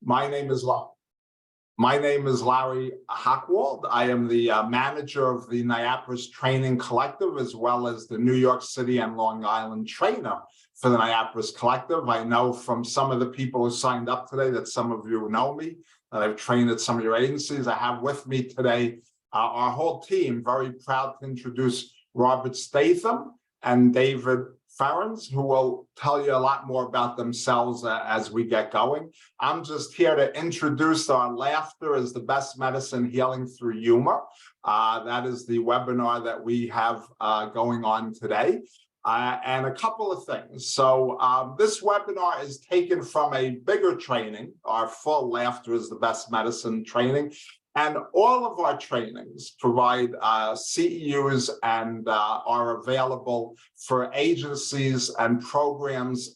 My name is Larry Hockwald. I am the manager of the NIAPRIS Training Collective, as well as the New York City and Long Island trainer for the NIAPRIS Collective. I know from some of the people who signed up today that some of you know me, that I've trained at some of your agencies. I have with me today our whole team. Very proud to introduce Robert Statham and David Ferens, who will tell you a lot more about themselves as we get going. I'm just here to introduce our Laughter is the Best Medicine, Healing Through Humor. That is the webinar that we have going on today. And a couple of things. So this webinar is taken from a bigger training, our full Laughter is the Best Medicine training. And all of our trainings provide CEUs and are available for agencies and programs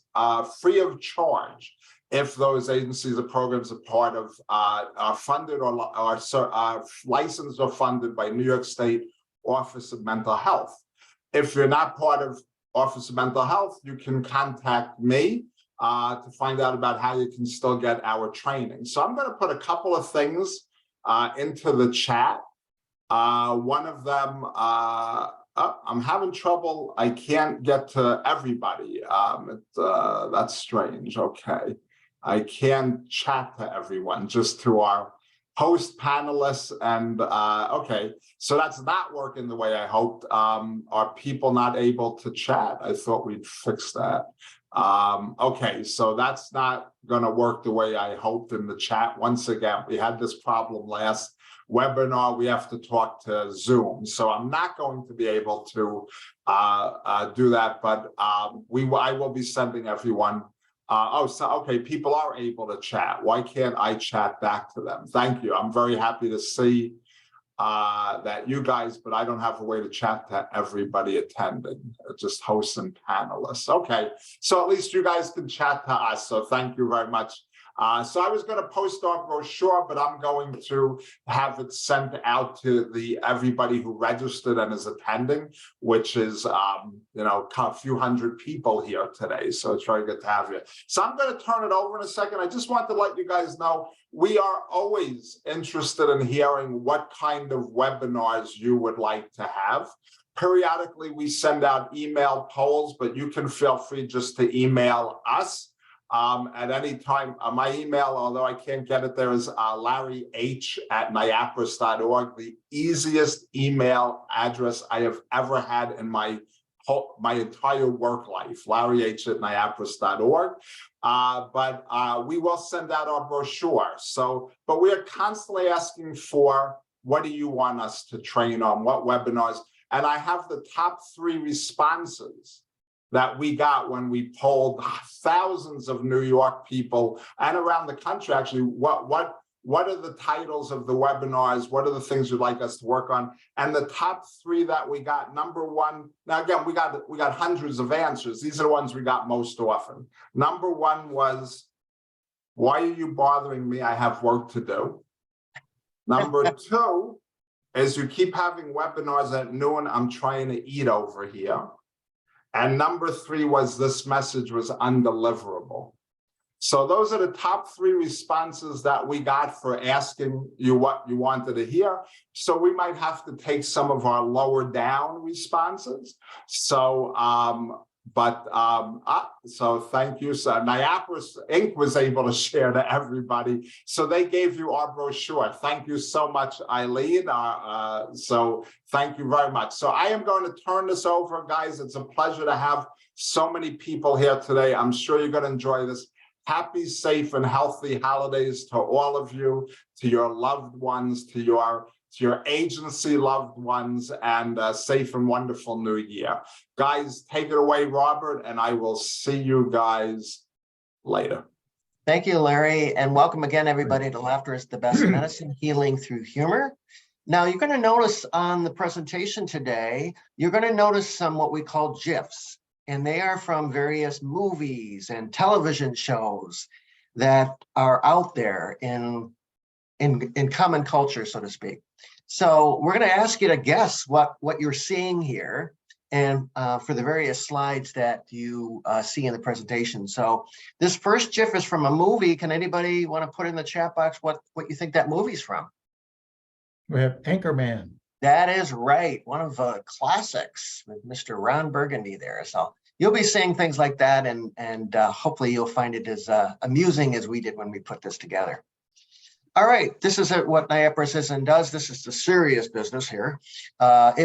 free of charge if those agencies or programs are part of, are funded or are licensed or funded by New York State Office of Mental Health. If you're not part of Office of Mental Health, you can contact me to find out about how you can still get our training. So I'm going to put a couple of things into the chat. One of them, I'm having trouble. I can't get to everybody. That's strange. Okay. I can chat to everyone, just to our host panelists. And okay, so that's not working the way I hoped. Are people not able to chat? I thought we'd fix that. Okay, so that's not going to work the way I hoped in the chat. Once again, we had this problem last webinar. We have to talk to Zoom, so I'm not going to be able to do that, but I will be sending everyone. Okay, people are able to chat. Why can't I chat back to them? Thank you. I'm very happy to see that you guys, but I don't have a way to chat to everybody attending, just hosts and panelists. Okay, so at least you guys can chat to us, so thank you very much. So I was going to post our brochure, but I'm going to have it sent out to everybody who registered and is attending, which is you know, a few hundred people here today. So it's very good to have you. So I'm going to turn it over in a second. I just want to let you guys know we are always interested in hearing what kind of webinars you would like to have. Periodically, we send out email polls, but you can feel free just to email us. At any time. My email, although I can't get it there, is larryh@niapris.org, the easiest email address I have ever had in my entire work life, larryh@niapris.org. But we will send out our brochure. So, but we are constantly asking for, what do you want us to train on? What webinars? And I have the top 3 responses that we got when we polled thousands of New York people and around the country. Actually, what are the titles of the webinars? What are the things you'd like us to work on? And the top 3 that we got, number 1. Now again, we got hundreds of answers. These are the ones we got most often. Number 1 was, why are you bothering me? I have work to do. Number 2 is, you keep having webinars at noon. I'm trying to eat over here. And number 3 was, this message was undeliverable. So those are the top 3 responses that we got for asking you what you wanted to hear. So we might have to take some of our lower down responses. So, so thank you. So NIAPRIS Inc. was able to share to everybody. So they gave you our brochure. Thank you so much, Eileen. So thank you very much. So I am going to turn this over, guys. It's a pleasure to have so many people here today. I'm sure you're going to enjoy this. Happy, safe, and healthy holidays to all of you, to your loved ones, to your agency loved ones, and a safe and wonderful new year. Guys, take it away, Robert, and I will see you guys later. Thank you, Larry, and welcome again, everybody, to Laughter is the Best Medicine, Healing Through Humor. Now, you're going to notice on the presentation today, you're going to notice some what we call GIFs, and they are from various movies and television shows that are out there in common culture, so to speak. So we're going to ask you to guess what you're seeing here. and for the various slides that you see in the presentation. So this first GIF is from a movie. Can anybody want to put in the chat box what you think that movie's from? We have Anchorman. That is right. One of the classics with Mr. Ron Burgundy there. So you'll be seeing things like that, and hopefully you'll find it as amusing as we did when we put this together. All right, this is what NIAPRIS is and does. This is the serious business here.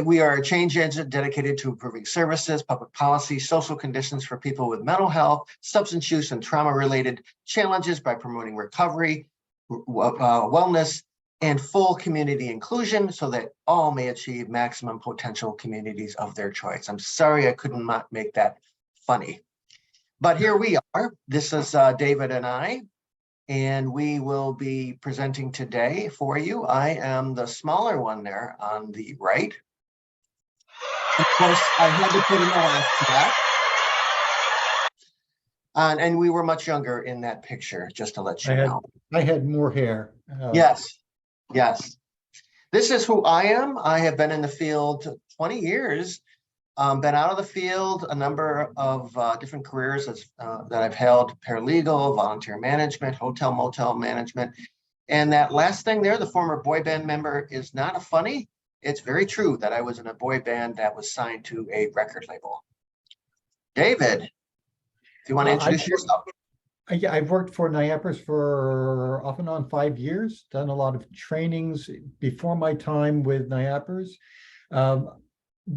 We are a change agent dedicated to improving services, public policy, social conditions for people with mental health, substance use, and trauma-related challenges by promoting recovery, wellness, and full community inclusion so that all may achieve maximum potential communities of their choice. I'm sorry I couldn't not make that funny. But here we are. This is David and I. And we will be presenting today for you. I am the smaller one there on the right. Of course, I had to put in the last track. And we were much younger in that picture, just to let you know. I had more hair. Yes, yes. This is who I am. I have been in the field 20 years. Been out of the field, a number of different careers that I've held: paralegal, volunteer management, hotel motel management. And that last thing there, the former boy band member, is not a funny. It's very true that I was in a boy band that was signed to a record label. David, if you want to introduce yourself. Yeah, I've worked for NIAPRIS for off and on 5 years, done a lot of trainings before my time with NIAPRIS.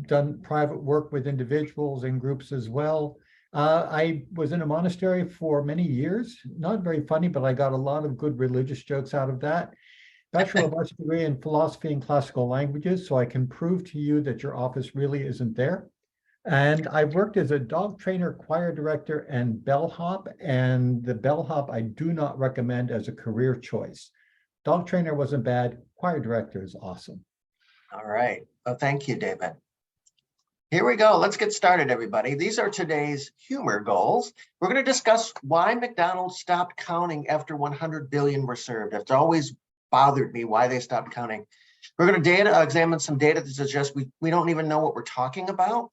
Done private work with individuals and groups as well. I was in a monastery for many years, not very funny, but I got a lot of good religious jokes out of that. Bachelor of Arts degree in philosophy and classical languages, so I can prove to you that your office really isn't there. And I've worked as a dog trainer, choir director, and bellhop, and the bellhop I do not recommend as a career choice. Dog trainer wasn't bad, choir director is awesome. All right, well, thank you, David. Here we go. Let's get started, everybody. These are today's humor goals. We're going to discuss why McDonald's stopped counting after 100 billion were served. It's always bothered me why they stopped counting. We're going to examine some data that suggests we don't even know what we're talking about.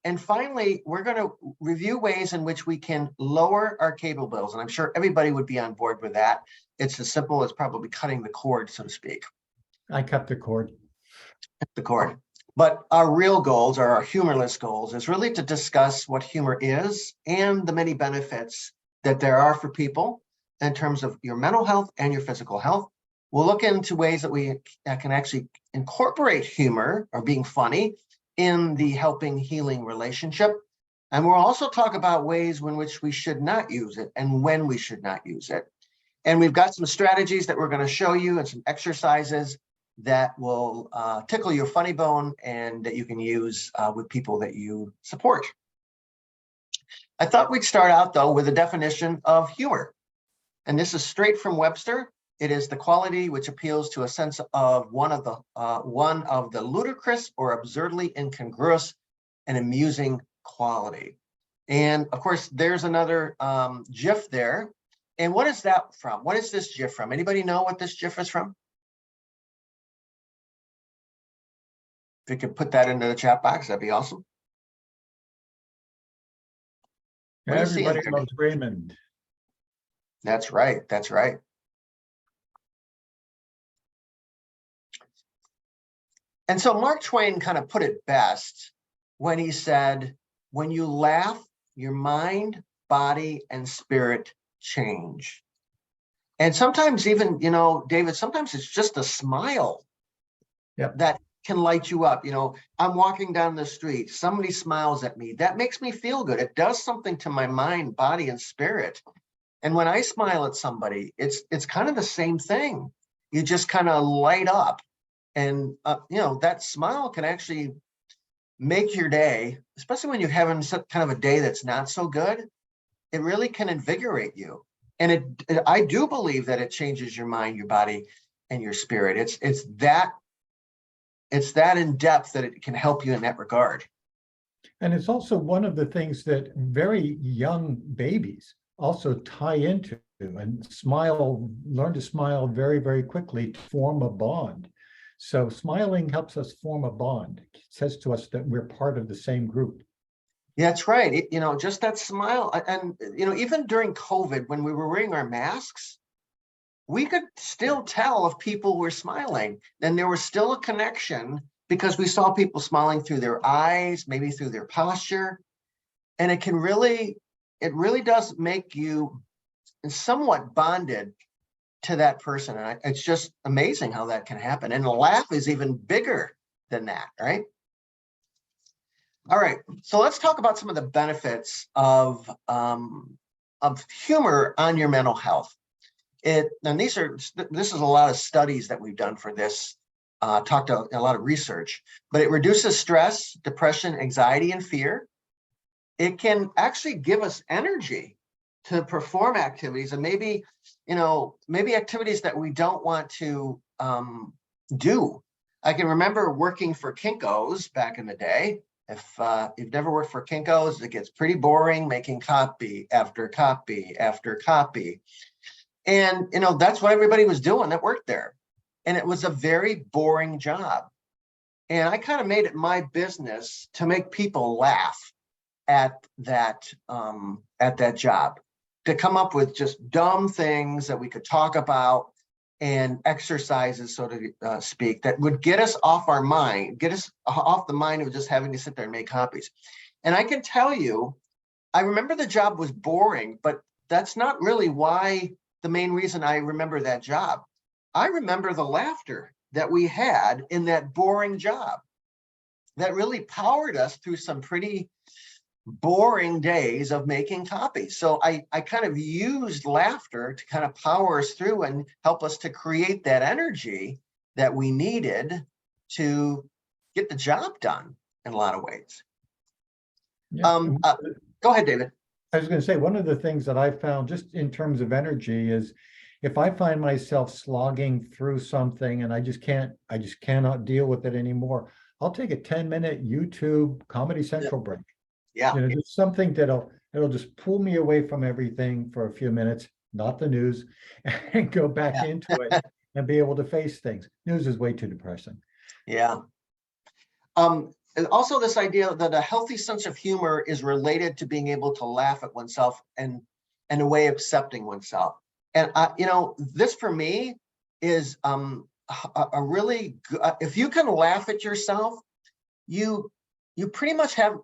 And finally, we're going to review ways in which we can lower our cable bills. And I'm sure everybody would be on board with that. It's as simple as probably cutting the cord, so to speak. I cut the cord. Cut the cord. But our real goals, or our humorless goals, is really to discuss what humor is and the many benefits that there are for people in terms of your mental health and your physical health. We'll look into ways that we can actually incorporate humor or being funny in the helping healing relationship. And we'll also talk about ways in which we should not use it and when we should not use it. And we've got some strategies that we're going to show you and some exercises that will tickle your funny bone and that you can use with people that you support. I thought we'd start out, though, with a definition of humor. And this is straight from Webster. It is the quality which appeals to a sense of one of the ludicrous or absurdly incongruous and amusing quality. And of course, there's another GIF there. And what is that from? What is this GIF from? Anybody know what this GIF is from? If you could put that into the chat box, that'd be awesome. Everybody loves Raymond. That's right. That's right. And so Mark Twain kind of put it best when he said, when you laugh, your mind, body, and spirit change. And sometimes even, David, sometimes it's just a smile that can light you up. I'm walking down the street, somebody smiles at me. That makes me feel good. It does something to my mind, body, and spirit. And when I smile at somebody, it's kind of the same thing. You just kind of light up. And, that smile can actually make your day, especially when you're having kind of a day that's not so good. It really can invigorate you. And I do believe that it changes your mind, your body, and your spirit. It's that in depth that it can help you in that regard. And it's also one of the things that very young babies also tie into and learn to smile very, very quickly to form a bond. So smiling helps us form a bond. It says to us that we're part of the same group. Yeah, that's right. Just that smile. And, even during COVID, when we were wearing our masks, we could still tell if people were smiling. And there was still a connection because we saw people smiling through their eyes, maybe through their posture. And it really does make you somewhat bonded to that person. And it's just amazing how that can happen. And the laugh is even bigger than that, right? All right, so let's talk about some of the benefits of humor on your mental health. This is a lot of studies that we've done for this, talked a lot of research, but it reduces stress, depression, anxiety, and fear. It can actually give us energy to perform activities, and maybe activities that we don't want to do. I can remember working for Kinko's back in the day. If you've never worked for Kinko's, it gets pretty boring making copy after copy after copy. And, that's what everybody was doing that worked there. And it was a very boring job. And I kind of made it my business to make people laugh at that job, to come up with just dumb things that we could talk about and exercises, so to speak, that would get us off our mind, get us off the mind of just having to sit there and make copies. And I can tell you, I remember the job was boring, but that's not really the main reason I remember that job. I remember the laughter that we had in that boring job that really powered us through some pretty boring days of making copies. So I kind of used laughter to kind of power us through and help us to create that energy that we needed to get the job done in a lot of ways. Yeah. Go ahead, David. I was going to say, one of the things that I found just in terms of energy is if I find myself slogging through something and I just cannot deal with it anymore, I'll take a 10-minute YouTube Comedy Central break. Yeah. Just something it'll just pull me away from everything for a few minutes, not the news, and go back into it and be able to face things. News is way too depressing. Yeah. And also this idea that a healthy sense of humor is related to being able to laugh at oneself and a way of accepting oneself. And this for me is a really good, if you can laugh at yourself, you pretty much have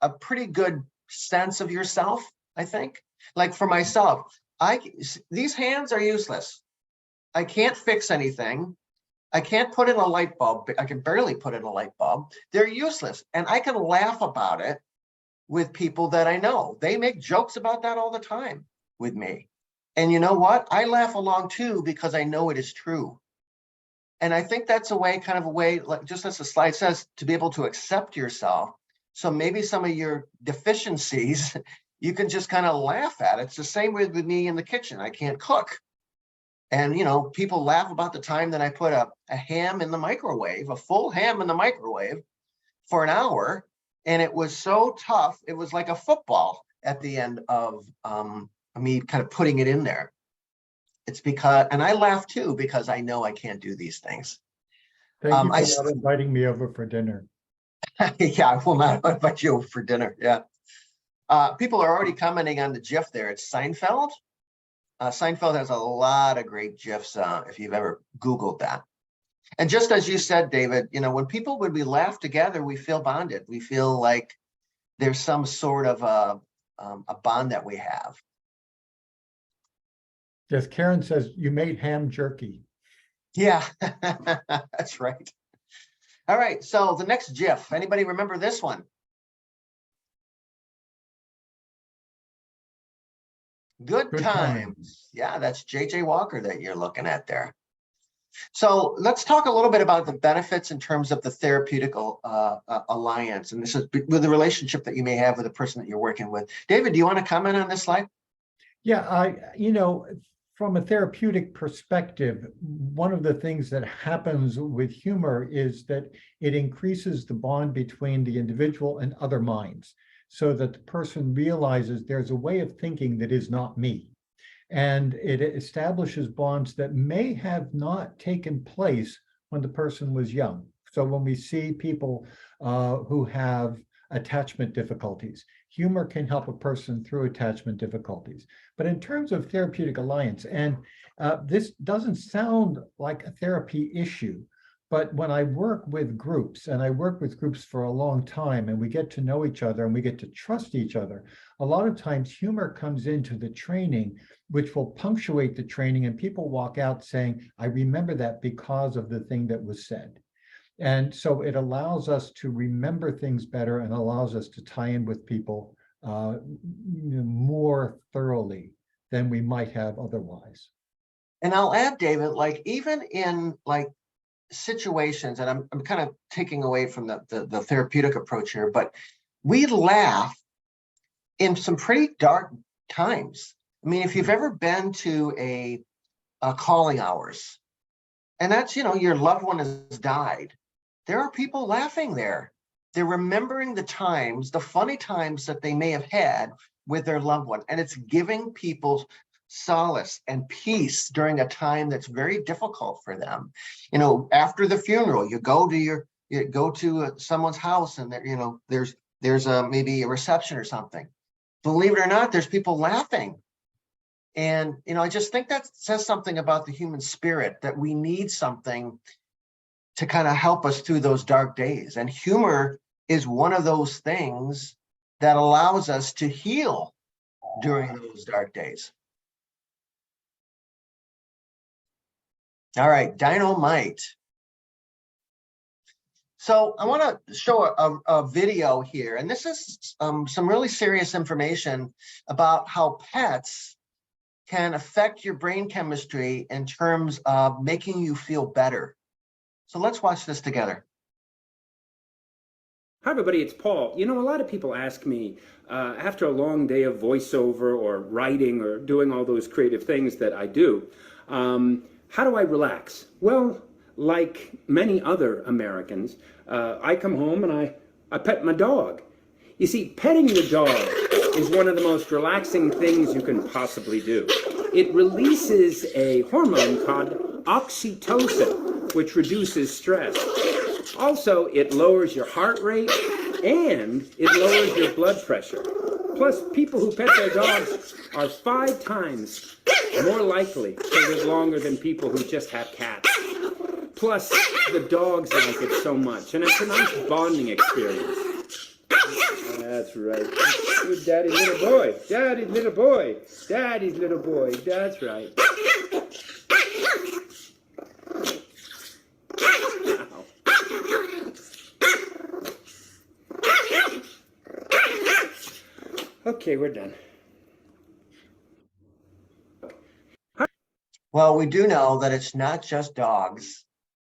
a pretty good sense of yourself, I think. Like for myself, these hands are useless. I can't fix anything. I can't put in a light bulb. I can barely put in a light bulb. They're useless. And I can laugh about it with people that I know. They make jokes about that all the time with me. And you know what? I laugh along too, because I know it is true. And I think that's kind of a way, like just as the slide says, to be able to accept yourself. So maybe some of your deficiencies, you can just kind of laugh at. It's the same with me in the kitchen. I can't cook. And, people laugh about the time that I put a ham in the microwave, a full ham in the microwave for an hour. And it was so tough. It was like a football at the end of me kind of putting it in there. It's because, and I laugh too, because I know I can't do these things. Thank you for not inviting me over for dinner. Yeah, I will not invite you over for dinner. Yeah. People are already commenting on the GIF there. It's Seinfeld. Seinfeld has a lot of great GIFs if you've ever Googled that. And just as you said, David, when we laugh together, we feel bonded. We feel like there's some sort of a bond that we have. Yes, Karen says you made ham jerky. Yeah, that's right. All right, so the next GIF, anybody remember this one? Good times. Yeah, that's J.J. Walker that you're looking at there. So let's talk a little bit about the benefits in terms of the therapeutic alliance. And this is with the relationship that you may have with the person that you're working with. David, do you want to comment on this slide? Yeah, from a therapeutic perspective, one of the things that happens with humor is that it increases the bond between the individual and other minds, so that the person realizes there's a way of thinking that is not me. And it establishes bonds that may have not taken place when the person was young. So when we see people who have attachment difficulties, humor can help a person through attachment difficulties. But in terms of therapeutic alliance, and this doesn't sound like a therapy issue, but when I work with groups, and I work with groups for a long time, and we get to know each other and we get to trust each other, a lot of times humor comes into the training, which will punctuate the training, and people walk out saying, I remember that because of the thing that was said. And so it allows us to remember things better and allows us to tie in with people more thoroughly than we might have otherwise. And I'll add, David, like even in like situations, and I'm kind of taking away from the therapeutic approach here, but we laugh in some pretty dark times. I mean, if you've ever been to a calling hours, and that's, your loved one has died, there are people laughing there. They're remembering the times, the funny times that they may have had with their loved one. And it's giving people solace and peace during a time that's very difficult for them. After the funeral, you go to someone's house, and there's maybe a reception or something. Believe it or not, there's people laughing. And, I just think that says something about the human spirit, that we need something to kind of help us through those dark days. And humor is one of those things that allows us to heal during those dark days. All right, Dynamite. So I want to show a video here, and this is some really serious information about how pets can affect your brain chemistry in terms of making you feel better. So let's watch this together. Hi everybody, it's Paul. A lot of people ask me, after a long day of voiceover or writing or doing all those creative things that I do, how do I relax? Well, like many other Americans, I come home and I pet my dog. You see, petting the dog is one of the most relaxing things you can possibly do. It releases a hormone called oxytocin, which reduces stress. Also, it lowers your heart rate and it lowers your blood pressure. Plus, people who pet their dogs are 5 times more likely to live longer than people who just have cats. Plus, the dogs like it so much, and it's a nice bonding experience. That's right. Good daddy's little boy. Daddy's little boy. Daddy's little boy. That's right. Okay, we're done. Well, we do know that it's not just dogs,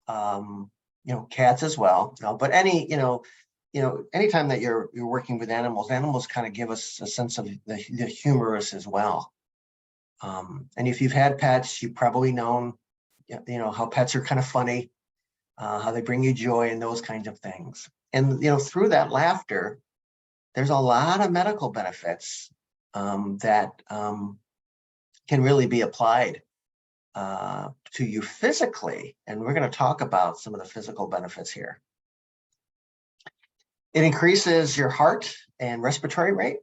cats as well. But anytime that you're working with animals kind of give us a sense of the humorous as well. And if you've had pets, you've probably known, how pets are kind of funny, how they bring you joy and those kinds of things. And, through that laughter, there's a lot of medical benefits that can really be applied to you physically. And we're going to talk about some of the physical benefits here. It increases your heart and respiratory rate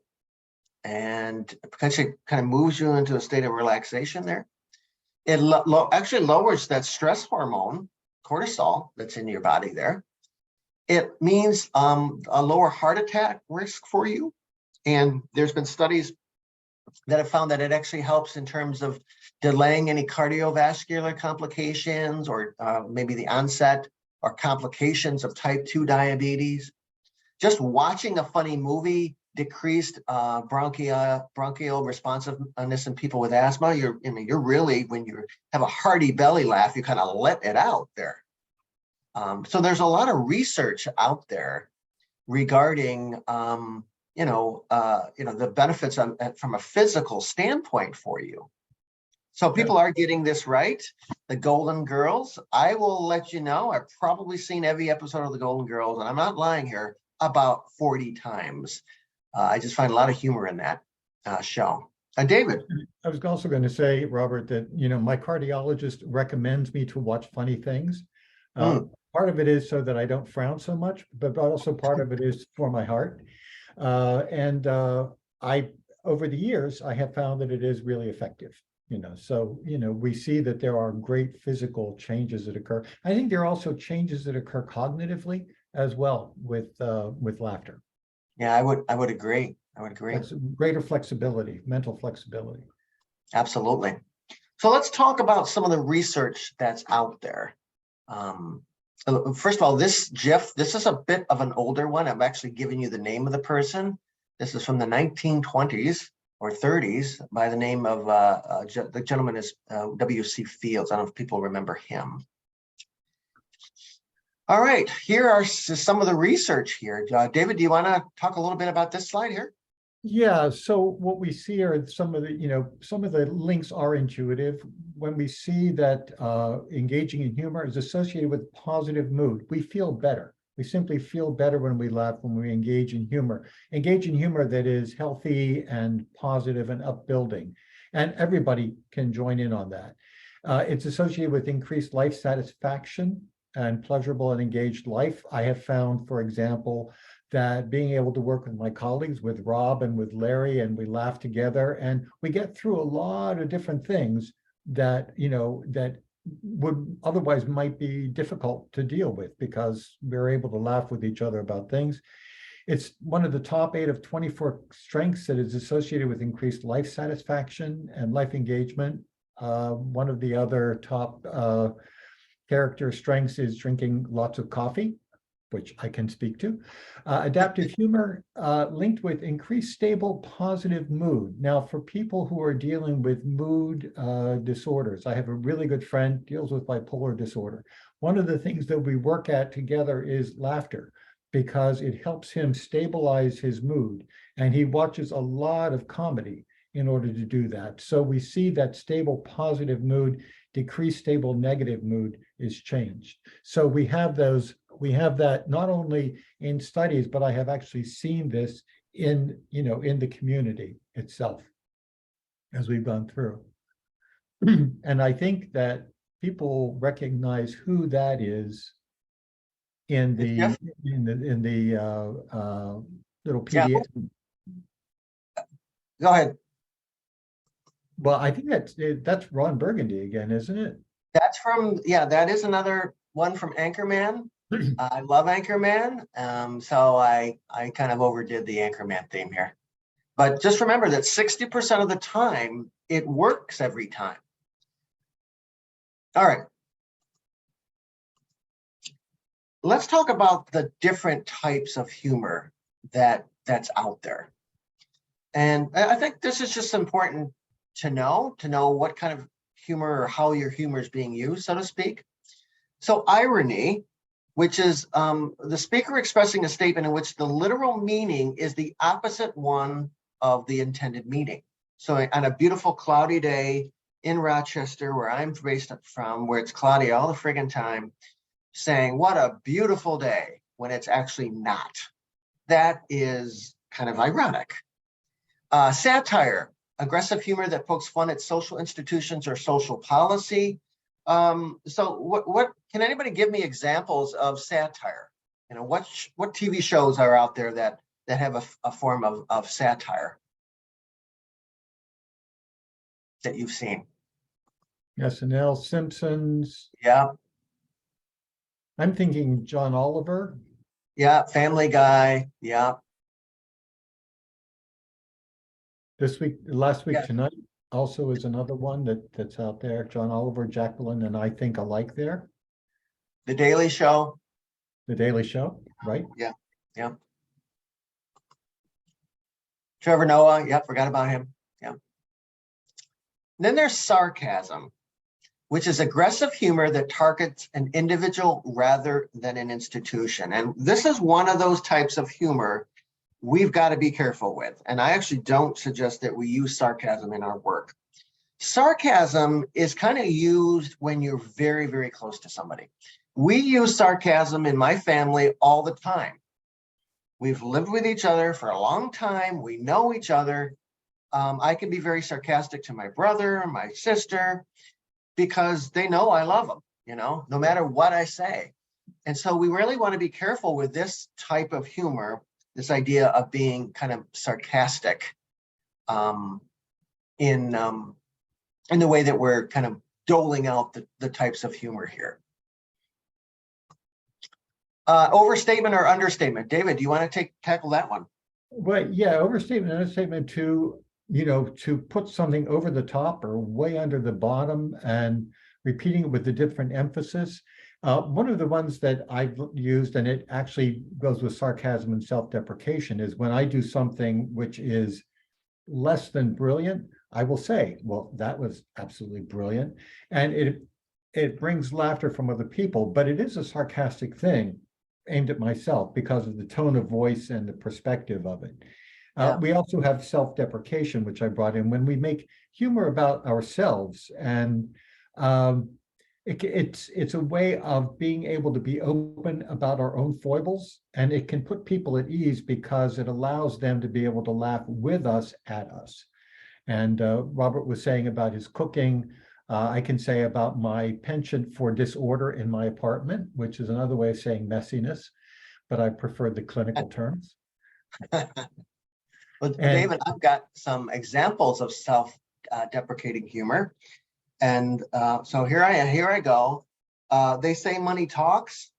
and potentially kind of moves you into a state of relaxation there. It actually lowers that stress hormone, cortisol, that's in your body there. It means a lower heart attack risk for you. And there's been studies that have found that it actually helps in terms of delaying any cardiovascular complications or maybe the onset or complications of type 2 diabetes. Just watching a funny movie decreased bronchial responsiveness in people with asthma. You're really, when you have a hearty belly laugh, you kind of let it out there. So there's a lot of research out there regarding, the benefits from a physical standpoint for you. So people are getting this right. The Golden Girls, I will let you know, I've probably seen every episode of the Golden Girls, and I'm not lying here, about 40 times. I just find a lot of humor in that show. And David. I was also going to say, Robert, that, my cardiologist recommends me to watch funny things. Part of it is so that I don't frown so much, but also part of it is for my heart. And over the years, I have found that it is really effective. So, we see that there are great physical changes that occur. I think there are also changes that occur cognitively as well with laughter. Yeah, I would agree. I would agree. That's greater flexibility, mental flexibility. Absolutely. So let's talk about some of the research that's out there. First of all, this GIF, this is a bit of an older one. I'm actually giving you the name of the person. This is from the 1920s or 30s by the name of, the gentleman is W.C. Fields. I don't know if people remember him. All right, here are some of the research here. David, do you want to talk a little bit about this slide here? Yeah, so what we see are some of the links are intuitive. When we see that engaging in humor is associated with positive mood, we feel better. We simply feel better when we laugh, when we engage in humor. Engage in humor that is healthy and positive and upbuilding. And everybody can join in on that. It's associated with increased life satisfaction and pleasurable and engaged life. I have found, for example, that being able to work with my colleagues, with Rob and with Larry, and we laugh together, and we get through a lot of different things that, that would otherwise might be difficult to deal with because we're able to laugh with each other about things. It's one of the top 8 of 24 strengths that is associated with increased life satisfaction and life engagement. One of the other top character strengths is drinking lots of coffee, which I can speak to. Adaptive humor linked with increased stable positive mood. Now, for people who are dealing with mood disorders, I have a really good friend deals with bipolar disorder. One of the things that we work at together is laughter because it helps him stabilize his mood. And he watches a lot of comedy in order to do that. So we see that stable positive mood, decreased stable negative mood is changed. So we have that not only in studies, but I have actually seen this in the community itself as we've gone through. And I think that people recognize who that is in the little PDF. Yeah. Go ahead. Well, I think that's Ron Burgundy again, isn't it? That's that is another one from Anchorman. I love Anchorman. So I kind of overdid the Anchorman theme here. But just remember that 60% of the time, it works every time. All right. Let's talk about the different types of humor that's out there. And I think this is just important to know what kind of humor or how your humor is being used, so to speak. So irony, which is the speaker expressing a statement in which the literal meaning is the opposite one of the intended meaning. So on a beautiful cloudy day in Rochester, where I'm based from, where it's cloudy all the friggin' time, saying, what a beautiful day, when it's actually not. That is kind of ironic. Satire, aggressive humor that pokes fun at social institutions or social policy. So what can anybody give me examples of satire? What TV shows are out there that have a form of satire that you've seen? SNL, Simpsons. Yeah. I'm thinking John Oliver. Yeah, Family Guy. Yeah. Last week Yeah. Tonight also is another one that's out there. John Oliver, Jacqueline, and I think alike there. The Daily Show. The Daily Show, right? Yeah. Trevor Noah. Yeah, forgot about him. Yeah. Then there's sarcasm, which is aggressive humor that targets an individual rather than an institution. And this is one of those types of humor we've got to be careful with. And I actually don't suggest that we use sarcasm in our work. Sarcasm is kind of used when you're very, very close to somebody. We use sarcasm in my family all the time. We've lived with each other for a long time. We know each other. I can be very sarcastic to my brother, my sister, because they know I love them. no matter what I say. And so we really want to be careful with this type of humor, this idea of being kind of sarcastic in the way that we're kind of doling out the types of humor here. Overstatement or understatement. David, do you want to tackle that one? Well, yeah, overstatement, understatement to put something over the top or way under the bottom and repeating it with a different emphasis. One of the ones that I've used, and it actually goes with sarcasm and self-deprecation, is when I do something which is less than brilliant, I will say, well, that was absolutely brilliant. And it brings laughter from other people, but it is a sarcastic thing aimed at myself because of the tone of voice and the perspective of it. We also have self-deprecation, which I brought in when we make humor about ourselves. And it's a way of being able to be open about our own foibles, and it can put people at ease because it allows them to be able to laugh with us at us. And Robert was saying about his cooking. I can say about my penchant for disorder in my apartment, which is another way of saying messiness, but I prefer the clinical terms. Well, David, I've got some examples of self-deprecating humor. And so here I go. They say money talks,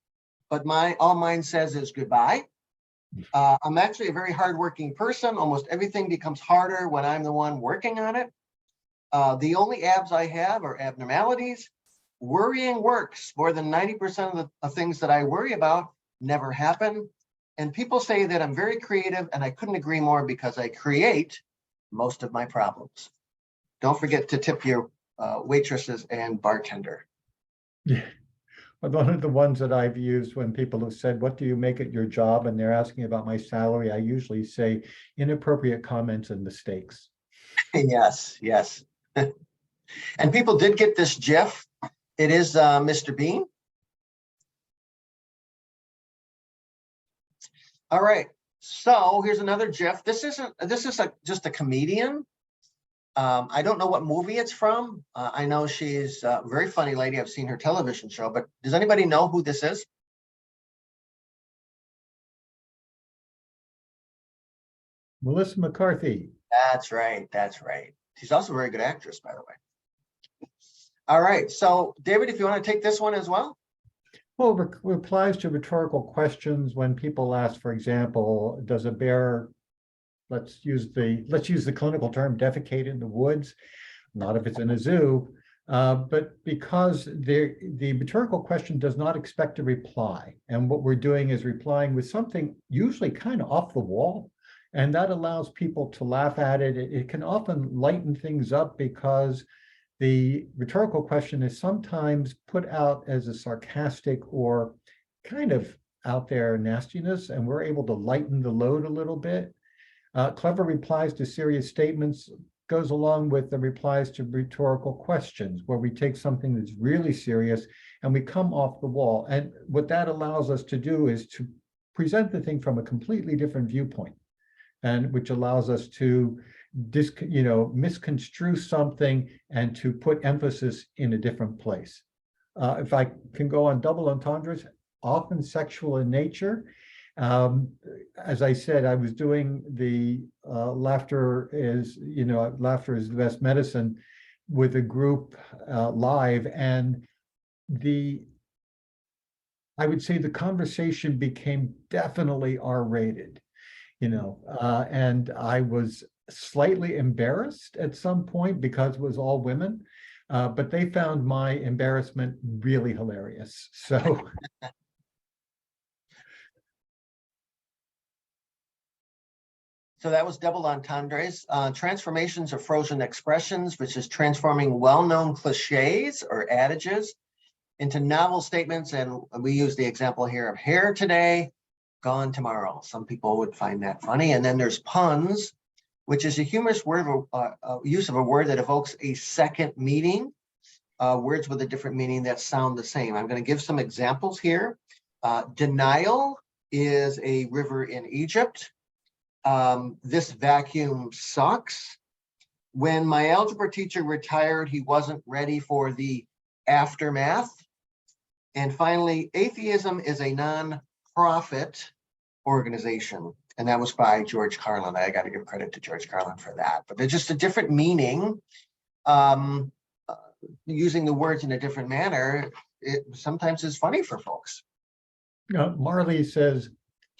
but all mine says is goodbye. I'm actually a very hardworking person. Almost everything becomes harder when I'm the one working on it. The only abs I have are abnormalities. Worrying works. More than 90% of the things that I worry about never happen. And people say that I'm very creative, and I couldn't agree more because I create most of my problems. Don't forget to tip your waitresses and bartender. Yeah. One of the ones that I've used when people have said, what do you make at your job? And they're asking about my salary, I usually say inappropriate comments and mistakes. Yes. And people did get this GIF. It is Mr. Bean. All right. So here's another GIF. This is just a comedian. I don't know what movie it's from. I know she's a very funny lady. I've seen her television show, but does anybody know who this is? Melissa McCarthy. That's right. She's also a very good actress, by the way. All right. So David, if you want to take this one as well. Well, replies to rhetorical questions when people ask, for example, does a bear, let's use the clinical term, defecate in the woods? Not if it's in a zoo, but because the rhetorical question does not expect a reply. And what we're doing is replying with something usually kind of off the wall. And that allows people to laugh at it. It can often lighten things up because the rhetorical question is sometimes put out as a sarcastic or kind of out there nastiness, and we're able to lighten the load a little bit. Clever replies to serious statements goes along with the replies to rhetorical questions, where we take something that's really serious and we come off the wall. And what that allows us to do is to present the thing from a completely different viewpoint, and which allows us to misconstrue something and to put emphasis in a different place. If I can go on double entendres, often sexual in nature. As I said, I was doing the laughter is the best medicine with a group live, and I would say the conversation became definitely R-rated, and I was slightly embarrassed at some point because it was all women, but they found my embarrassment really hilarious. So. So that was double entendres. Transformations of frozen expressions, which is transforming well-known cliches or adages into novel statements. And we use the example here of hair today, gone tomorrow. Some people would find that funny. And then there's puns, which is a humorous word use of a word that evokes a second meaning, words with a different meaning that sound the same. I'm going to give some examples here. Denial is a river in Egypt. This vacuum sucks. When my algebra teacher retired, he wasn't ready for the aftermath. And finally, atheism is a non-profit organization. And that was by George Carlin. I got to give credit to George Carlin for that. But there's just a different meaning. Using the words in a different manner, it sometimes is funny for folks. Marley says,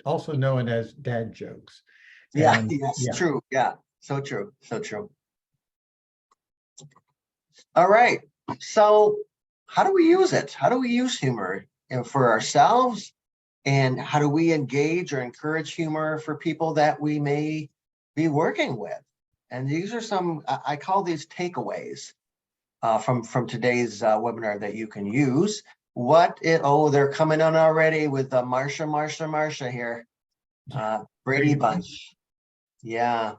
also known as dad jokes. Yeah, And, yes, yeah. true. Yeah, so true, so true. All right, so how do we use it? How do we use humor for ourselves? And how do we engage or encourage humor for people that we may be working with? And these are some, I call these takeaways from today's webinar that you can use. They're coming on already with Marsha here. Brady Bunch. Yeah,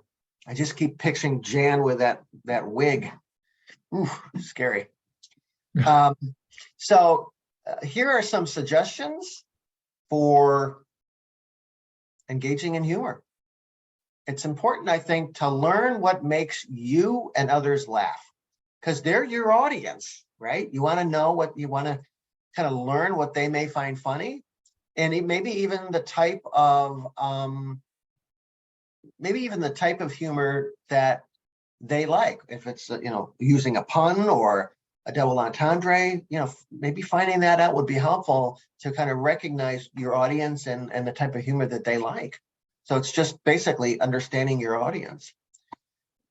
I just keep picturing Jan with that wig. Ooh, scary. So here are some suggestions for engaging in humor. It's important, I think, to learn what makes you and others laugh, because they're your audience, right? You want to know what you want to kind of learn what they may find funny, and maybe even the type of humor that they like. If it's using a pun or a double entendre, maybe finding that out would be helpful to kind of recognize your audience and the type of humor that they like. So it's just basically understanding your audience.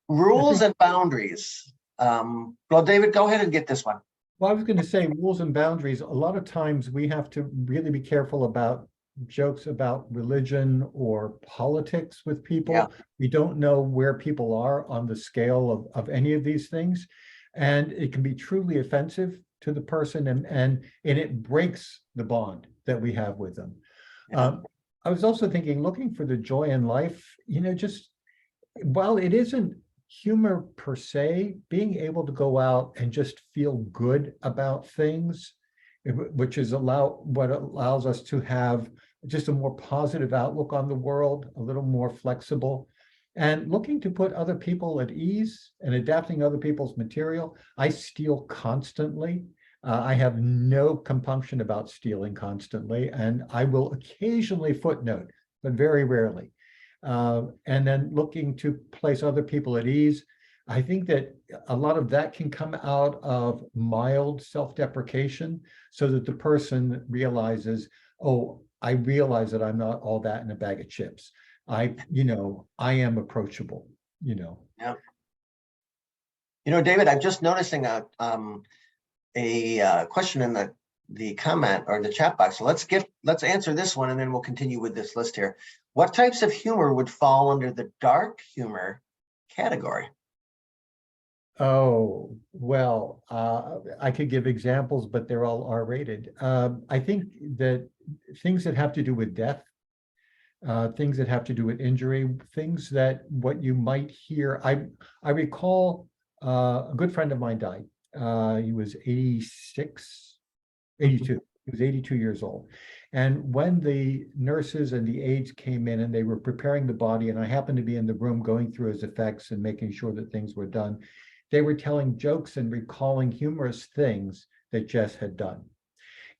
Rules and boundaries. Well, David, go ahead and get this one. Well, I was going to say rules and boundaries. A lot of times we have to really be careful about jokes about religion or politics with people. Yeah. We don't know where people are on the scale of any of these things. And it can be truly offensive to the person, and it breaks the bond that we have with them. Yeah. I was also thinking, looking for the joy in life, just while it isn't humor per se, being able to go out and just feel good about things, which is what allows us to have just a more positive outlook on the world, a little more flexible, and looking to put other people at ease and adapting other people's material. I steal constantly. I have no compunction about stealing constantly, and I will occasionally footnote, but very rarely. And then looking to place other people at ease. I think that a lot of that can come out of mild self-deprecation, so that the person realizes, oh, I realize that I'm not all that in a bag of chips. I am approachable, Yeah. David, I'm just noticing a question in the comment or the chat box. So let's answer this one, and then we'll continue with this list here. What types of humor would fall under the dark humor category? Oh, well, I could give examples, but they're all R-rated. I think that things that have to do with death, things that have to do with injury, things that what you might hear. I recall a good friend of mine died. He was 82. He was 82 years old. And when the nurses and the aides came in and they were preparing the body, and I happened to be in the room going through his effects and making sure that things were done, they were telling jokes and recalling humorous things that Jess had done.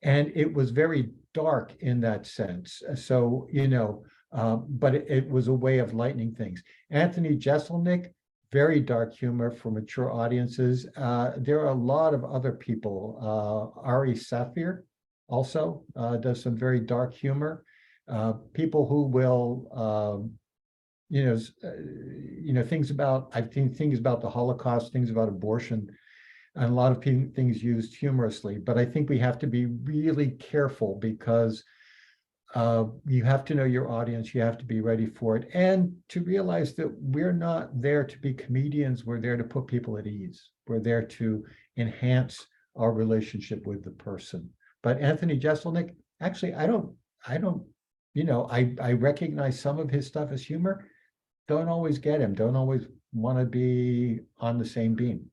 And it was very dark in that sense. So, but it was a way of lightening things. Anthony Jeselnik, very dark humor for mature audiences. There are a lot of other people. Ari Safir also does some very dark humor. People who will, things about, I've seen things about the Holocaust, things about abortion, and a lot of things used humorously. But I think we have to be really careful, because you have to know your audience, you have to be ready for it, and to realize that we're not there to be comedians, we're there to put people at ease. We're there to enhance our relationship with the person. But Anthony Jeselnik, actually, I recognize some of his stuff as humor, don't always get him, don't always want to be on the same beam.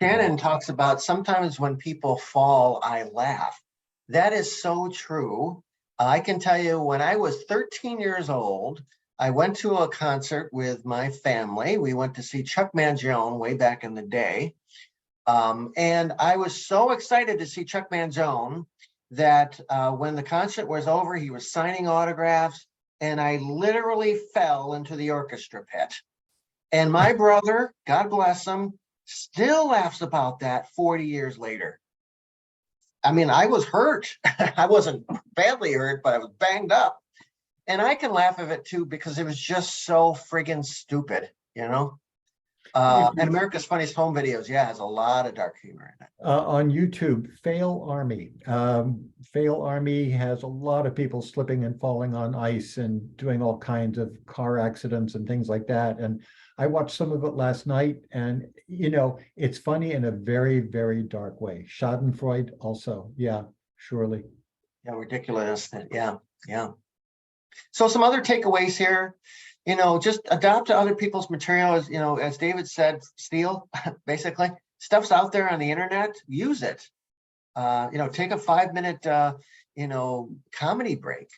Shannon talks about sometimes when people fall, I laugh. That is so true. I can tell you, when I was 13 years old, I went to a concert with my family. We went to see Chuck Mangione way back in the day. And I was so excited to see Chuck Mangione that when the concert was over, he was signing autographs, and I literally fell into the orchestra pit. And my brother, God bless him, still laughs about that 40 years later. I mean, I was hurt. I wasn't badly hurt, but I was banged up. And I can laugh at it too, because it was just so friggin' stupid, you know? And America's Funniest Home Videos, yeah, has a lot of dark humor in it. On YouTube, Fail Army. Fail Army has a lot of people slipping and falling on ice and doing all kinds of car accidents and things like that. And I watched some of it last night, and you know, it's funny in a very, very dark way. Schadenfreude also, yeah, surely. Yeah, ridiculous. Yeah, yeah. So some other takeaways here, you know, just adopt to other people's material. As you know, as David said, steal, basically. Stuff's out there on the internet, use it. You know, take a 5-minute, you know, comedy break.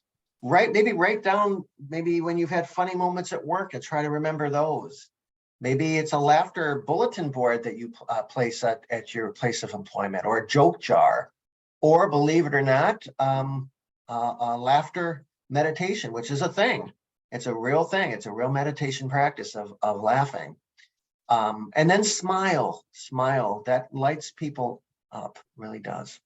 Maybe write down, maybe when you've had funny moments at work and try to remember those. Maybe it's a laughter bulletin board that you place at your place of employment, or a joke jar, or believe it or not, a laughter meditation, which is a thing. It's a real thing. It's a real meditation practice of laughing. And then smile. That lights people up, really does.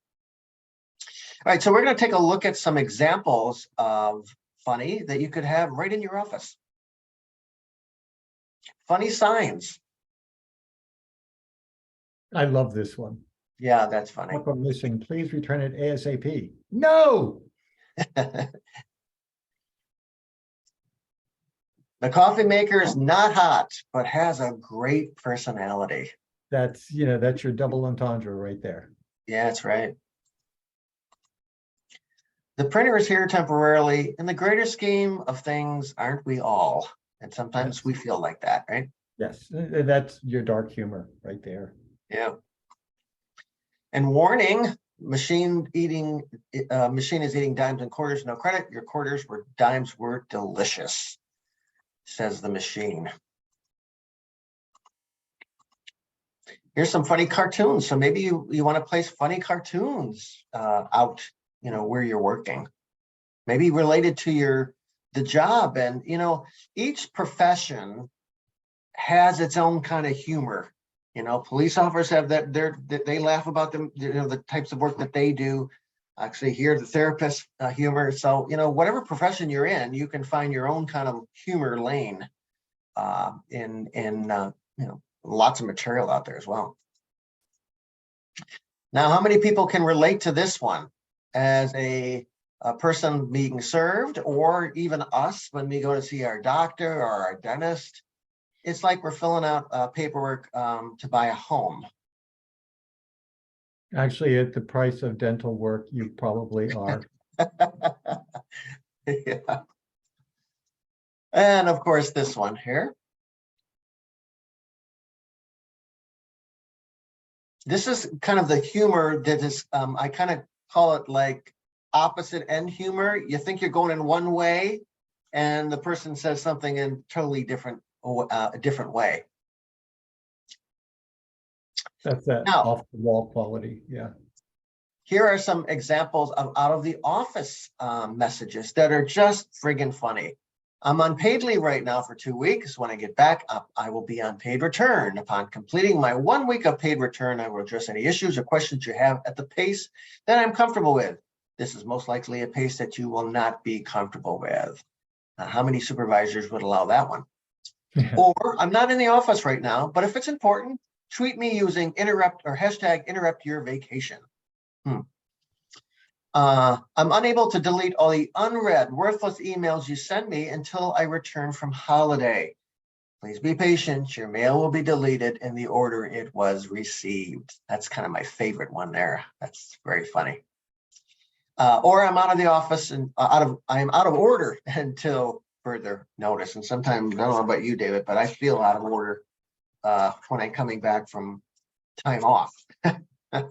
All right, so we're going to take a look at some examples of funny that you could have right in your office. Funny signs. I love this one. Yeah, that's funny. If I'm missing, please return it ASAP. No. The coffee maker is not hot, but has a great personality. That's, you know, that's your double entendre right there. Yeah, that's right. The printer is here temporarily. In the greater scheme of things, aren't we all? And sometimes Yes. we feel like that, right? Yes, that's your dark humor right there. Yeah. And warning, machine is eating dimes and quarters, no credit. Your dimes were delicious, says the machine. Here's some funny cartoons. So maybe you want to place funny cartoons out, you know, where you're working. Maybe related to the job. And, you know, each profession has its own kind of humor. You know, police officers have that, they laugh about them, you know, the types of work that they do. Actually, here, the therapist humor. So, you know, whatever profession you're in, you can find your own kind of humor lane in you know, lots of material out there as well. Now, how many people can relate to this one as a person being served, or even us when we go to see our doctor or our dentist? It's like we're filling out paperwork to buy a home. Actually, at the price of dental work, you probably are. Yeah. And of course, this one here. This is kind of the humor that is, I kind of call it like opposite end humor. You think you're going in one way, and the person says something in totally different, a different way. That's that Now, off the wall quality. Yeah. Here are some examples of out of the office messages that are just friggin' funny. I'm on paid leave right now for 2 weeks. When I get back up, I will be on paid return. Upon completing my 1 week of paid return, I will address any issues or questions you have at the pace that I'm comfortable with. This is most likely a pace that you will not be comfortable with. How many supervisors would allow that one? Or I'm not in the office right now, but if it's important, tweet me using interrupt or hashtag interrupt your vacation. I'm unable to delete all the unread, worthless emails you send me until I return from holiday. Please be patient. Your mail will be deleted in the order it was received. That's kind of my favorite one there. That's very funny. Or I'm out of the office and I am out of order until further notice. And sometimes, I don't know about you, David, but I feel out of order when I'm coming back from time off.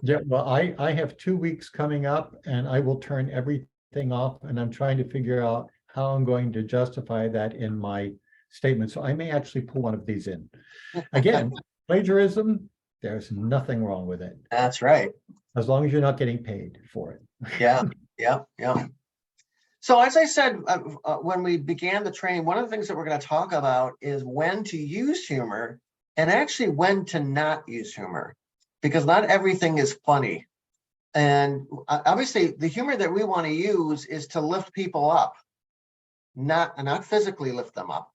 Yeah, well, I have 2 weeks coming up, and I will turn everything off, and I'm trying to figure out how I'm going to justify that in my statement. So I may actually pull one of these in. Again, plagiarism, There's nothing wrong with it, That's right. as long as you're not getting paid for it. Yeah, yeah, yeah. So as I said, when we began the training, one of the things that we're going to talk about is when to use humor and actually when to not use humor, because not everything is funny. And obviously the humor that we want to use is to lift people up, not physically lift them up,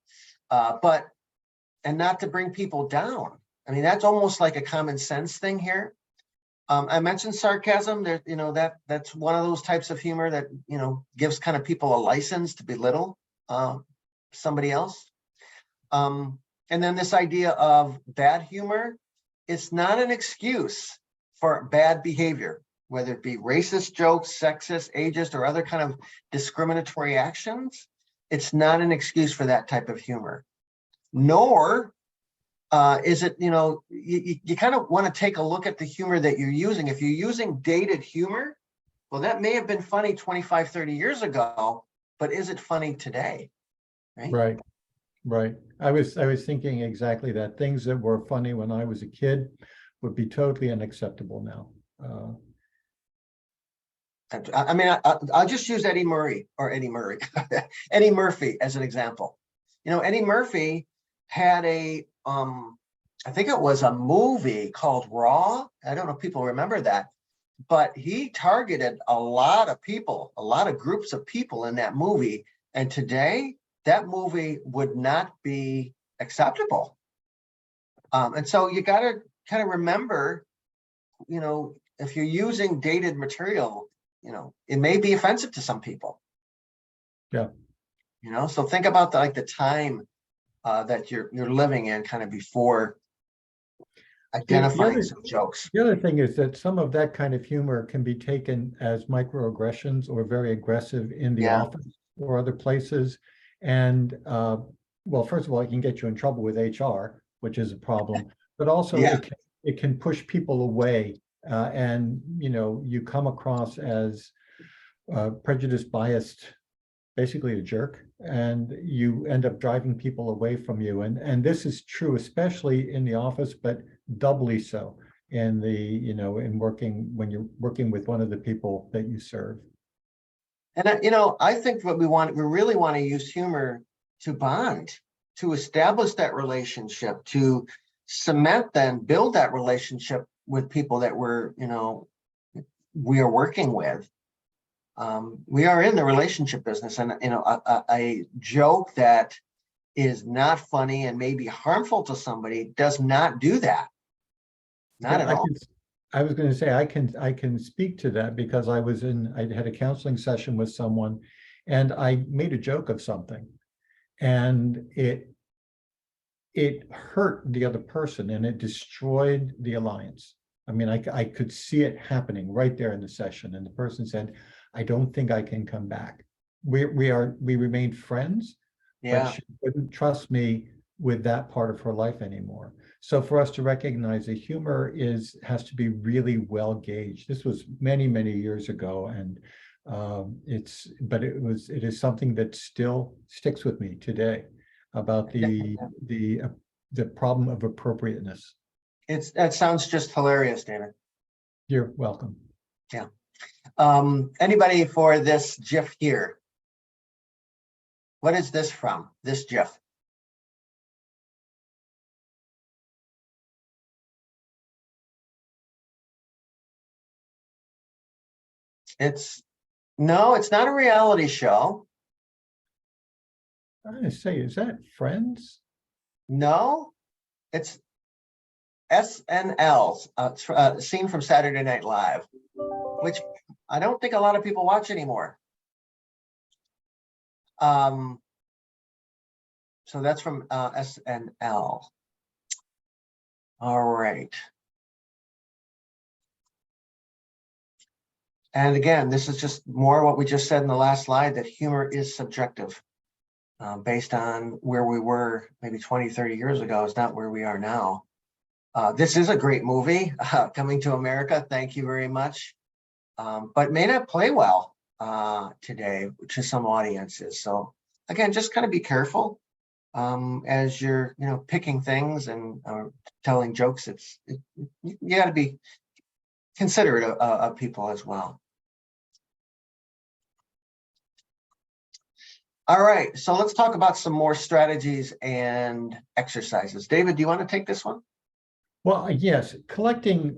and not to bring people down. I mean, that's almost like a common sense thing here. I mentioned sarcasm. There, that's one of those types of humor that gives kind of people a license to belittle somebody else. And then this idea of bad humor, it's not an excuse for bad behavior, whether it be racist jokes, sexist, ageist, or other kind of discriminatory actions. It's not an excuse for that type of humor. Nor is it, you kind of want to take a look at the humor that you're using. If you're using dated humor, well, that may have been funny 25, 30 years ago, but is it funny today? Right, right. I was thinking exactly that. Things that were funny when I was a kid would be totally unacceptable now. I mean, I'll just use Eddie Murphy Eddie Murphy as an example. Eddie Murphy had I think it was a movie called Raw. I don't know if people remember that, but he targeted a lot of people, a lot of groups of people in that movie. And today that movie would not be acceptable. And so you got to kind of remember, if you're using dated material, it may be offensive to some people. Yeah. So think about the time that you're living in kind of before identifying some jokes. The other thing is that some of that kind of humor can be taken as microaggressions or very aggressive in the office or other places. And well, first of all, it can get you in trouble with HR, which is a problem, but also it can push people away. And you come across as prejudiced, biased, basically a jerk, and you end up driving people away from you. And this is true, especially in the office, but doubly so in when you're working with one of the people that you serve. And I think what we really want to use humor to bond, to establish that relationship, to cement, then build that relationship with people that we are working with. We are in the relationship business, and a joke that is not funny and maybe harmful to somebody does not do that. Not at all. I was going to say I can speak to that because I had a counseling session with someone, and I made a joke of something, and it hurt the other person and it destroyed the alliance. I mean, I could see it happening right there in the session, and the person said, "I don't think I can come back." We remained friends, but she wouldn't trust me with that part of her life anymore. So for us to recognize that humor has to be really well gauged. This was many, many years ago, and it is something that still sticks with me today about the problem of appropriateness. That sounds just hilarious, David. You're welcome. Yeah. Anybody for this GIF here? What is this from? This GIF? No, it's not a reality show. I'm going to say, is that Friends? No, it's SNL, scene from Saturday Night Live, which I don't think a lot of people watch anymore. So that's from SNL. All right. And again, this is just more what we just said in the last slide, that humor is subjective. Based on where we were maybe 20, 30 years ago is not where we are now. This is a great movie, Coming to America. Thank you very much. But may not play well today to some audiences. So again, just kind of be careful as you're, picking things and telling jokes. You got to be considerate of people as well. All right, so let's talk about some more strategies and exercises. David, do you want to take this one? Well, yes, collecting,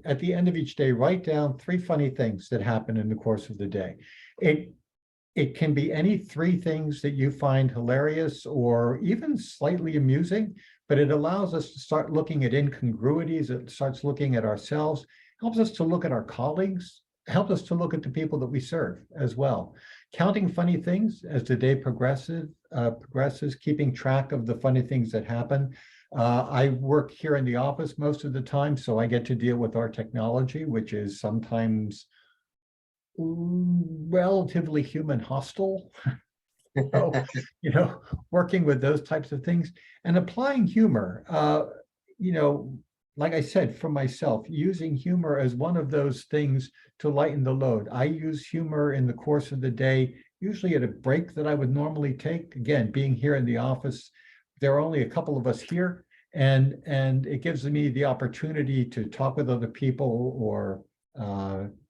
at the end of each day, write down 3 funny things that happen in the course of the day. It can be any 3 things that you find hilarious or even slightly amusing, but it allows us to start looking at incongruities. It starts looking at ourselves, helps us to look at our colleagues, helps us to look at the people that we serve as well. Counting funny things as the day progresses, keeping track of the funny things that happen. I work here in the office most of the time, so I get to deal with our technology, which is sometimes relatively human hostile. So, working with those types of things and applying humor, like I said, for myself, using humor as one of those things to lighten the load. I use humor in the course of the day, usually at a break that I would normally take. Again, being here in the office, there are only a couple of us here, and it gives me the opportunity to talk with other people or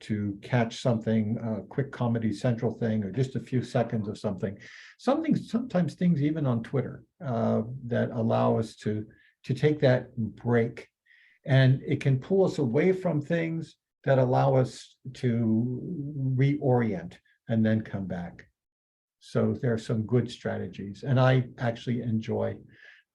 to catch something, a quick Comedy Central thing, or just a few seconds of something. Sometimes things even on Twitter that allow us to take that break. And it can pull us away from things that allow us to reorient and then come back. So there are some good strategies. And I actually enjoy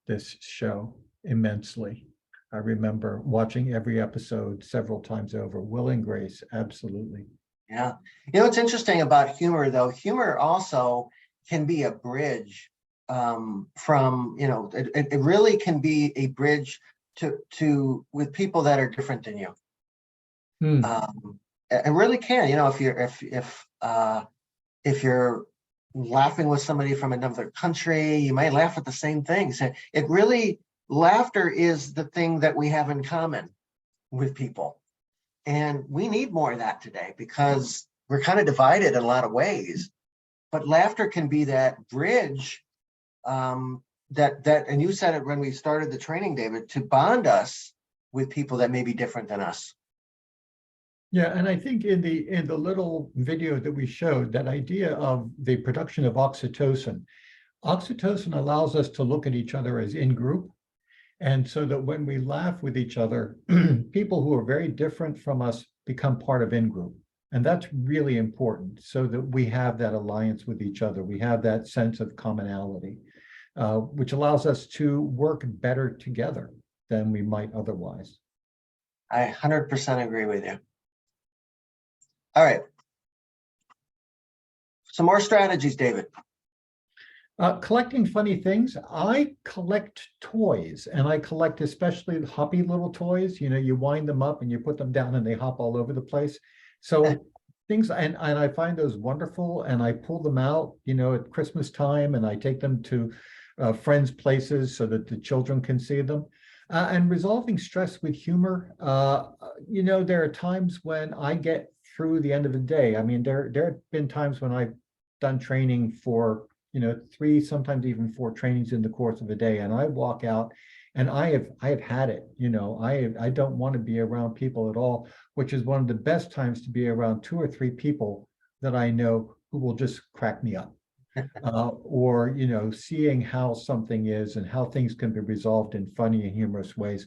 this show immensely. I remember watching every episode several times over. Will and Grace, absolutely. Yeah. What's interesting about humor, though, humor also can be a bridge from, it really can be a bridge to with people that are different than you. It really can, if you're laughing with somebody from another country, you might laugh at the same things. It really, laughter is the thing that we have in common with people. And we need more of that today because we're kind of divided in a lot of ways. But laughter can be that bridge and you said it when we started the training, David, to bond us with people that may be different than us. Yeah, and I think in the little video that we showed, that idea of the production of oxytocin allows us to look at each other as in group. And so that when we laugh with each other, people who are very different from us become part of in group. And that's really important so that we have that alliance with each other. We have that sense of commonality, which allows us to work better together than we might otherwise. I 100% agree with you. All right. Some more strategies, David. Collecting funny things. I collect toys, and I collect especially the hoppy little toys. You wind them up and you put them down and they hop all over the place. So things, and I find those wonderful, and I pull them out, at Christmas time, and I take them to friends' places so that the children can see them. And resolving stress with humor. There are times when I get through the end of the day. I mean, there have been times when I've done training for 3, sometimes even 4 trainings in the course of a day, and I walk out and I have had it. I don't want to be around people at all, which is one of the best times to be around 2 or 3 people that I know who will just crack me up. Or seeing how something is and how things can be resolved in funny and humorous ways,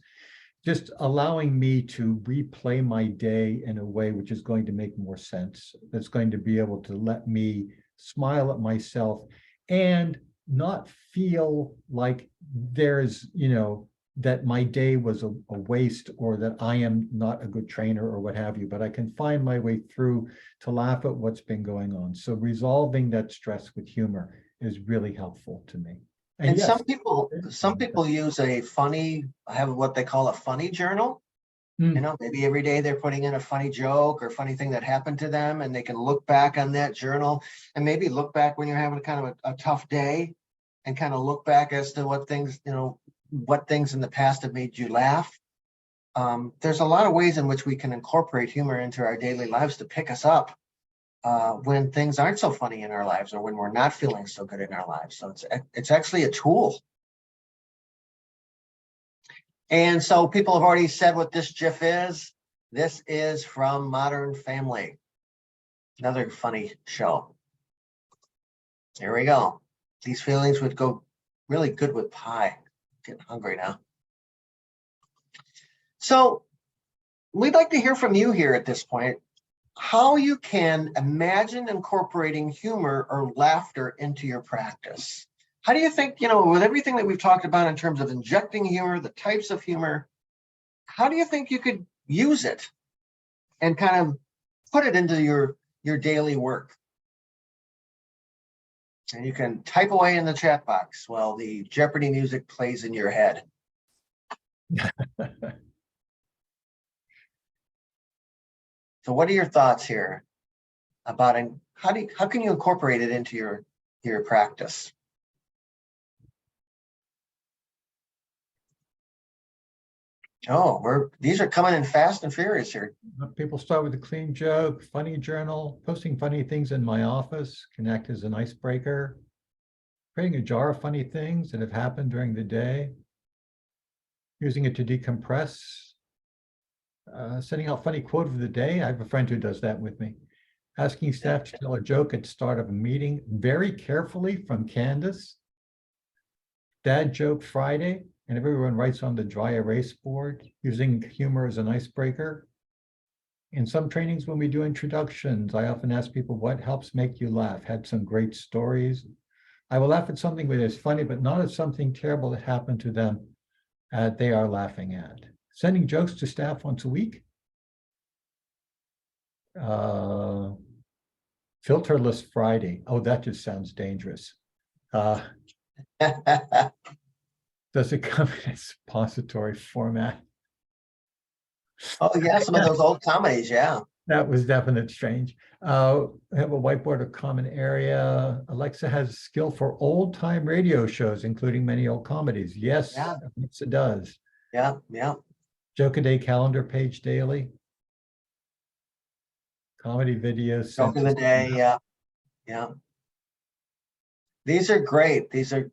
just allowing me to replay my day in a way which is going to make more sense, that's going to be able to let me smile at myself and not feel like there's that my day was a waste, or that I am not a good trainer or what have you, but I can find my way through to laugh at what's been going on. So resolving that stress with humor is really helpful to me. And yes, some people use have what they call a funny journal. Maybe every day they're putting in a funny joke or funny thing that happened to them, and they can look back on that journal and maybe look back when you're having kind of a tough day and kind of look back as to what things in the past have made you laugh. There's a lot of ways in which we can incorporate humor into our daily lives to pick us up when things aren't so funny in our lives or when we're not feeling so good in our lives. So it's actually a tool. And so people have already said what this GIF is. This is from Modern Family. Another funny show. Here we go. These feelings would go really good with pie. Getting hungry now. So we'd like to hear from you here at this point, how you can imagine incorporating humor or laughter into your practice. How do you think, with everything that we've talked about in terms of injecting humor, the types of humor, how do you think you could use it and kind of put it into your daily work? And you can type away in the chat box while the Jeopardy music plays in your head. So what are your thoughts here about how can you incorporate it into your practice? Oh, these are coming in fast and furious here. People start with a clean joke, funny journal, posting funny things in my office, can act as an icebreaker, creating a jar of funny things that have happened during the day, using it to decompress, sending out funny quote of the day. I have a friend who does that with me. Asking staff to tell a joke at the start of a meeting, very carefully from Candace. Dad joke Friday, and everyone writes on the dry erase board, using humor as an icebreaker. In some trainings, when we do introductions, I often ask people, what helps make you laugh? Had some great stories. I will laugh at something that is funny, but not at something terrible that happened to them they are laughing at. Sending jokes to staff once a week. Filterless Friday. Oh, that just sounds dangerous. Does it come in a suppository format? Oh yeah, some of those old comedies, yeah. That was definitely strange. We have a whiteboard of common area. Alexa has skill for old time radio shows, including many old comedies. Yes, Yeah. Alexa does. Yeah, yeah. Joke a day calendar page daily. Comedy videos. Joke of the day, yeah. Yeah. These are great. These are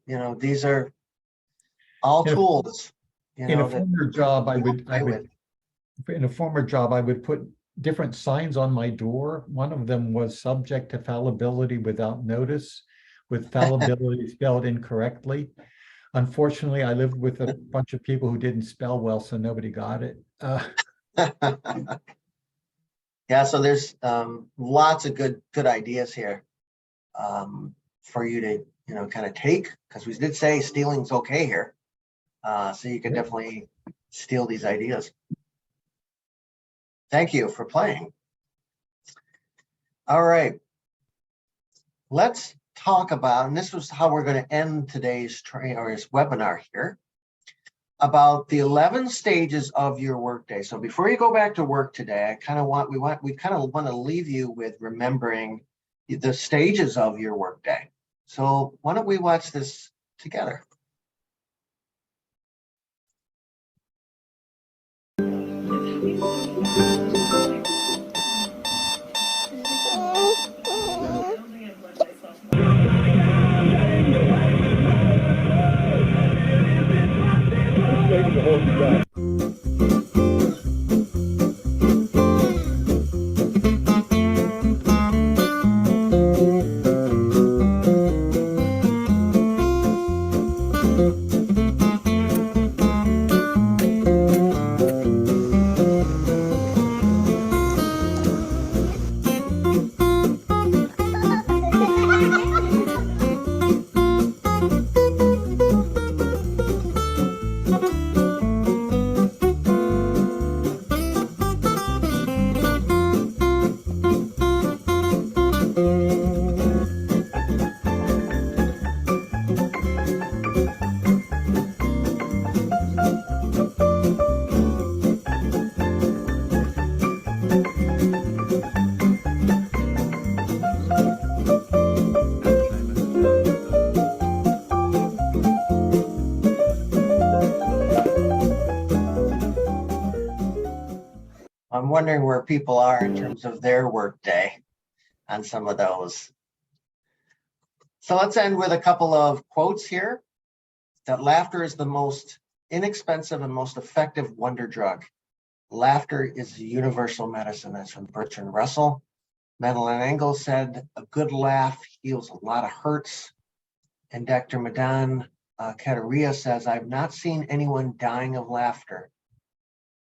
all Yeah. tools. In a former job, I would put different signs on my door. One of them was subject to fallibility without notice, with fallibility spelled incorrectly. Unfortunately, I lived with a bunch of people who didn't spell well, so nobody got it. Yeah, so there's lots of good ideas here for you to kind of take, because we did say stealing's okay here. So you can definitely steal these ideas. Thank you for playing. All right. Let's talk about, and this was how we're going to end today's webinar here, about the 11 stages of your workday. So before you go back to work today, we kind of want to leave you with remembering the stages of your workday. So why don't we watch this together? I'm wondering where people are in terms of their work day. on some of those. So let's end with a couple of quotes here. That laughter is the most inexpensive and most effective wonder drug. Laughter is universal medicine. That's from Bertrand Russell. Madeline Engel said, a good laugh heals a lot of hurts. And Dr. Madan Kataria says, I've not seen anyone dying of laughter,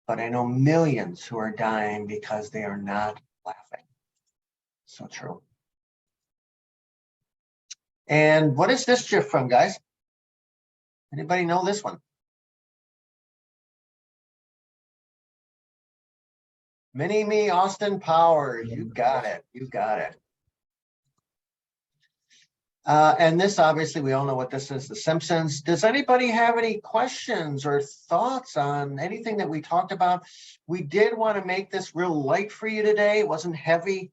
but I know millions who are dying because they are not laughing. So true. And what is this GIF from, guys? Anybody know this one? Mini-Me Austin Powers. You got it. You got it. And this, obviously, we all know what this is, The Simpsons. Does anybody have any questions or thoughts on anything that we talked about? We did want to make this real light for you today. It wasn't heavy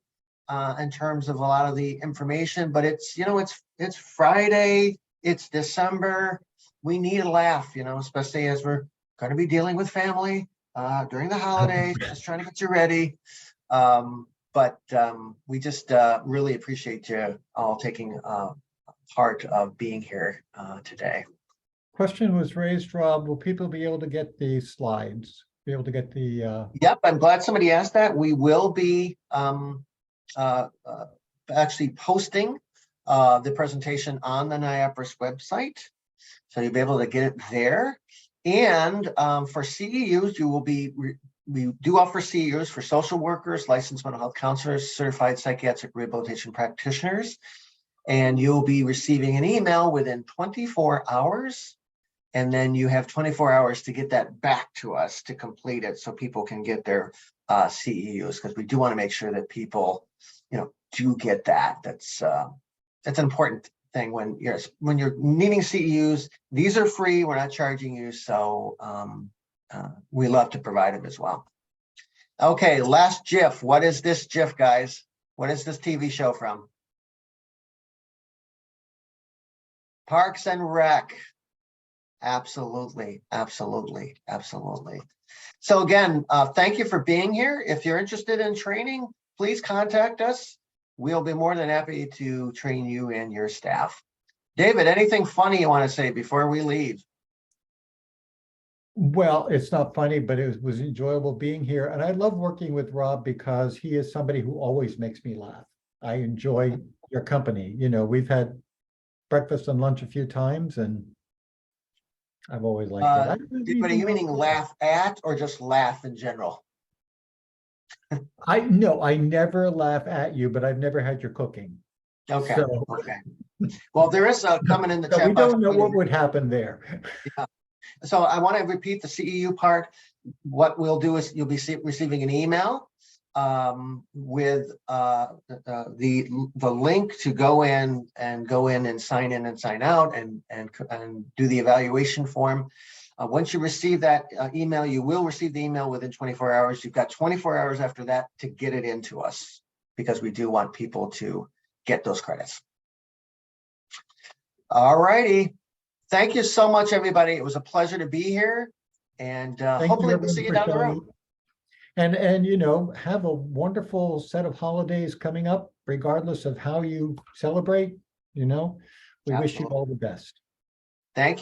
in terms of a lot of the information, but it's, you know, it's Friday, it's December. We need a laugh, you know, especially as we're going to be dealing with family during the holidays, just trying to get you ready. But we just really appreciate you all taking part of being here today. Question was raised, Rob, will people be able to get the slides? Be able to get the Yep, I'm glad somebody asked that. We will be actually posting the presentation on the NIAPRIS website. So you'll be able to get it there. And for CEUs, you will be, we do offer CEUs for social workers, licensed mental health counselors, certified psychiatric rehabilitation practitioners. And you'll be receiving an email within 24 hours. And then you have 24 hours to get that back to us to complete it so people can get their CEUs, because we do want to make sure that people, you know, do get that. That's an important thing when you're needing CEUs. These are free. We're not charging you. So we love to provide them as well. Okay, last GIF. What is this GIF, guys? What is this TV show from? Parks and Rec. Absolutely, absolutely, absolutely. So again, thank you for being here. If you're interested in training, please contact us. We'll be more than happy to train you and your staff. David, anything funny you want to say before we leave? Well, it's not funny, but it was enjoyable being here. And I love working with Rob because he is somebody who always makes me laugh. I enjoy your company. You know, we've had breakfast and lunch a few times, and I've always liked it. But are you meaning laugh at or just laugh in general? I never laugh at you, but I've never had your cooking. Okay. So, okay. Well, there is a comment in the so chat we box. don't know what would happen there. Yeah. So I want to repeat the CEU part. What we'll do is you'll be receiving an email with the link to go in and sign in and sign out and do the evaluation form. Once you receive that email, you will receive the email within 24 hours. You've got 24 hours after that to get it into us, because we do want people to get those credits. All righty. Thank you so much, everybody. It was a pleasure to be here, and hopefully we'll see you down the road. And you know, have a wonderful set of holidays coming up, regardless of how you celebrate. You know, we wish you all the best. Thank you.